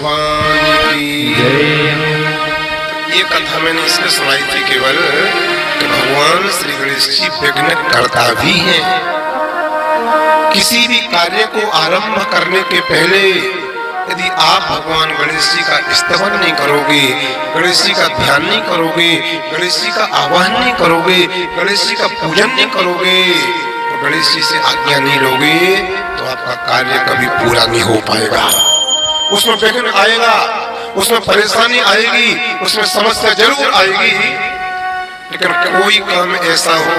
भगवान की जय। ये कथा मैंने इसलिए सुनाई थी केवल कि भगवान श्री गणेश जी विघ्न करता भी हैं। किसी भी कार्य को आरंभ करने के पहले यदि आप भगवान गणेश जी का स्तवन नहीं करोगे, गणेश जी का ध्यान नहीं करोगे, गणेश जी का आह्वान नहीं करोगे, गणेश जी का पूजन नहीं करोगे, तो गणेश जी से आज्ञा नहीं लोगे, तो आपका कार्य कभी पूरा नहीं हो पाएगा। उसमें विघ्न आएगा, उसमें परेशानी आएगी, उसमें समस्या जरूर आएगी, लेकिन कोई काम ऐसा हो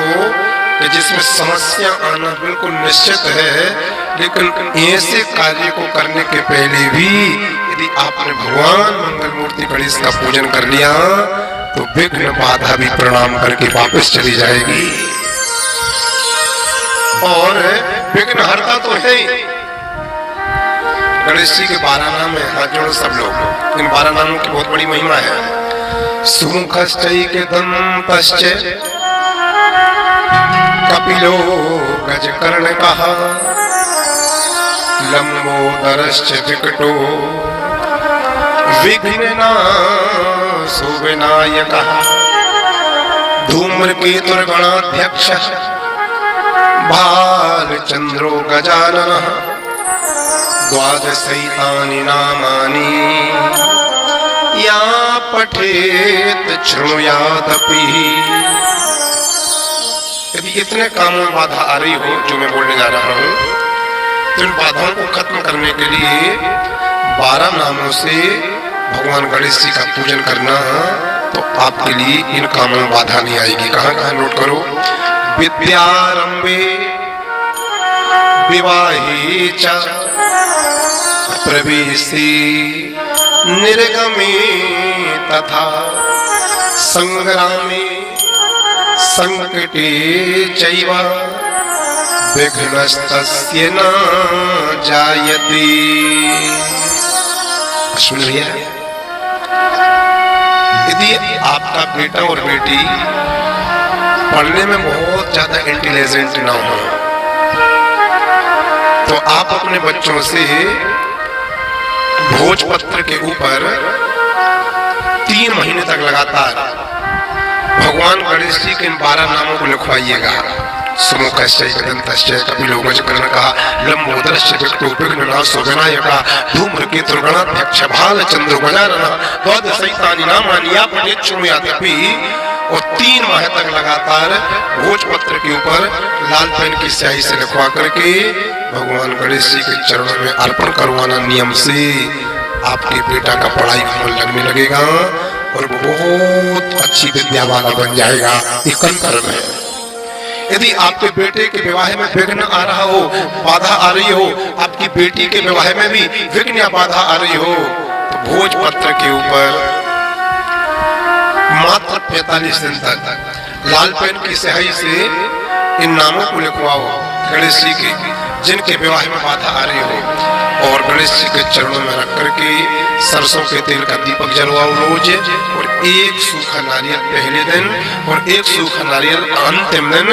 कि जिसमें समस्या आना बिल्कुल निश्चित है, लेकिन ऐसे कार्य को करने के पहले भी यदि आपने भगवान मंगल मूर्ति गणेश का पूजन कर लिया तो विघ्न बाधा भी प्रणाम करके वापस चली जाएगी। और विघ्न हरता तो है। गणेश जी के 12 नाम है, हाथ जोड़ो सब लोग। इन 12 नामों की बहुत बड़ी महिमा है। सुमुखश्चैकदन्तश्च कपिलो गजकर्ण कहा, लंबोदरश्च विकटो विघ्ननाशो विनायकः, धूम्रकेतुर्गणाध्यक्षः बालचंद्रो गजाननः, द्वादशैतानि नामानि या पठेत शृणुयादपि। यदि इतने कामों में बाधा आ रही हो जो मैं बोलने जा रहा हूँ, तो इन बाधाओं को खत्म करने के लिए 12 नामों से भगवान गणेश जी का पूजन करना, तो आपके लिए इन कामों में बाधा नहीं आएगी। कहाँ कहाँ नोट करो। विद्यारंभे विवाहे च प्रवेशे निर्गमे तथा संग्रामे संकटे चैव विघ्नस्तस्य न जायते। सुन लिया। यदि आपका बेटा और बेटी पढ़ने में बहुत ज्यादा इंटेलिजेंट ना हो, तो आप अपने बच्चों से भोजपत्र के ऊपर 3 महीने तक लगातार भगवान गणेश जी के इन 12 नामों को लिखवाइएगा। सुमुखश्चैकदन्तश्च कपिलो गजकर्णकः, लंबोदरश्च विकटो विघ्ननाशो विनायकः, धूम्रकेतुर्गणाध्यक्षः बालचंद्रो गजाननः, द्वादशैतानि नामानि या पठेत शृणुयादपि। और 3 माह तक लगातार भोजपत्र के ऊपर लाल पेन की स्याही से लिखवा करके भगवान गणेश जी के चरणों में अर्पण करवाना। नियम से आपके बेटा का पढ़ाई में मन लगने लगेगा और वो बहुत अच्छी विद्या वाला बन जाएगा। ये कंकर्म है। यदि आपके बेटे के विवाह में विघ्न आ रहा हो, बाधा आ रही हो, आपकी बेटी के विवाह में भी विघ्न या बाधा आ रही हो, तो भोजपत्र के ऊपर मात्र 45 दिन तक लाल पेन की स्याही से इन नामों को लिखवाओ गणेश जी के, जिनके विवाह में बाधा आ रही हो, और गणेश जी के चरणों में रख करके सरसों के तेल का दीपक जलवाओ रोज, और 1 सूखा नारियल पहले दिन और 1 सूखा नारियल अंतिम दिन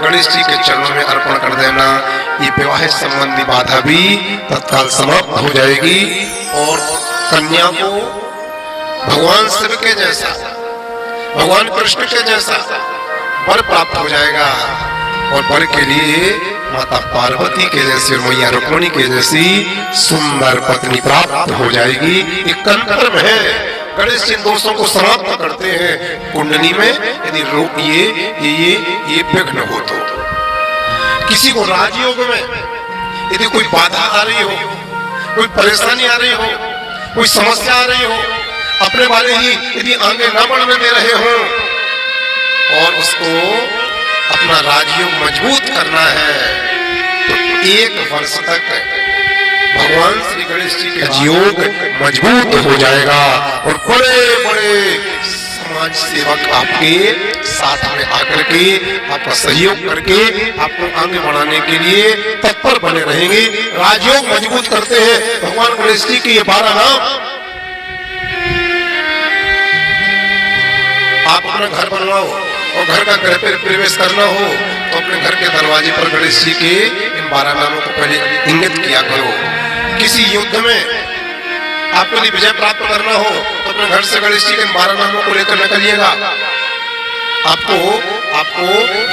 गणेश जी के चरणों में अर्पण कर देना। ये विवाह संबंधी बाधा भी तत्काल समाप्त हो जाएगी और कन्या को भगवान शिव के जैसा, भगवान कृष्ण के जैसा वर प्राप्त हो जाएगा। और वर के लिए माता पार्वती के जैसी और मैया रुक्मिणी के जैसी सुंदर पत्नी प्राप्त हो जाएगी। एक कंकर्म है। गणेश जी दोषों को समाप्त करते हैं। कुंडली में यदि ये विघ्न हो, तो किसी को राजयोग में यदि कोई बाधा आ रही हो, कोई परेशानी आ रही हो, कोई समस्या आ रही हो, अपने वाले ही यदि आगे न बढ़ने दे रहे हो और उसको अपना राजयोग मजबूत करना है, तो 1 वर्ष तक भगवान श्री गणेश जी के योग मजबूत हो जाएगा और बड़े बड़े समाज सेवक आपके साथ में आकर के आपका सहयोग करके आपको आगे बढ़ाने के लिए तत्पर बने रहेंगे। राजयोग मजबूत करते हैं भगवान गणेश जी के ये 12 नाम। आप अपना घर बनवाओ और घर का गृह प्रवेश करना हो तो अपने घर के दरवाजे पर गणेश जी के इन 12 नामों को पहले इंगित किया करो। किसी युद्ध में आपको यदि विजय प्राप्त करना हो तो अपने घर से गणेश जी के 12 नामों को लेकर निकलिएगा। आपको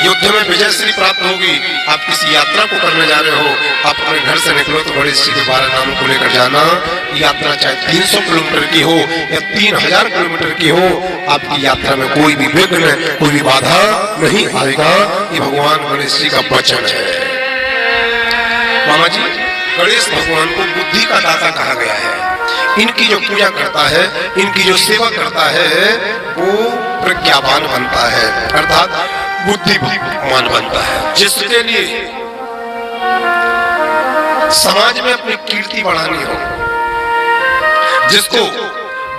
युद्ध में विजय श्री प्राप्त होगी। आप किसी यात्रा को करने जा रहे हो, आप अपने घर से निकलो तो गणेश जी के 12 नामों को लेकर जाना। यात्रा चाहे 300 किलोमीटर की हो या 3000 किलोमीटर की हो, आपकी यात्रा में कोई भी विघ्न, कोई भी बाधा नहीं आएगा। ये भगवान गणेश जी का वचन है। मामा जी, गणेश भगवान को बुद्धि का दाता कहा गया है। इनकी जो पूजा करता है, इनकी जो सेवा करता है, वो प्रज्ञावान बनता है, अर्थात बुद्धिमान बनता है, जिसके लिए समाज में अपनी कीर्ति बढ़ानी हो, जिसको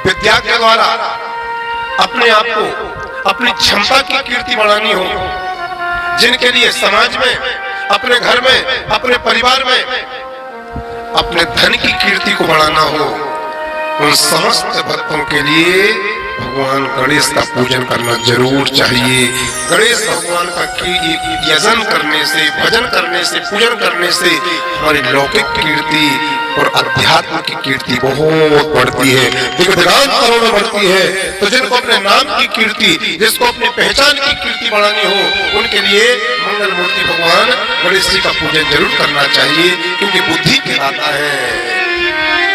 विद्या के द्वारा अपने आप को, अपनी क्षमता की कीर्ति बढ़ानी हो, जिनके लिए समाज में, अपने घर में, अपने परिवार में अपने धन की कीर्ति को बढ़ाना हो, उन समस्त भक्तों के लिए भगवान गणेश का पूजन करना जरूर चाहिए। गणेश भगवान का यजन करने से, भजन करने से, पूजन करने से हमारी लौकिक कीर्ति और अध्यात्म की कीर्ति बहुत बढ़ती है, दिग्विजयांतरों में बढ़ती है। तो जिनको अपने नाम की कीर्ति, जिसको अपनी पहचान की कीर्ति बढ़ानी हो, उनके लिए मंगल मूर्ति भगवान गणेश जी का पूजन जरूर करना चाहिए, क्योंकि बुद्धि के दाता है।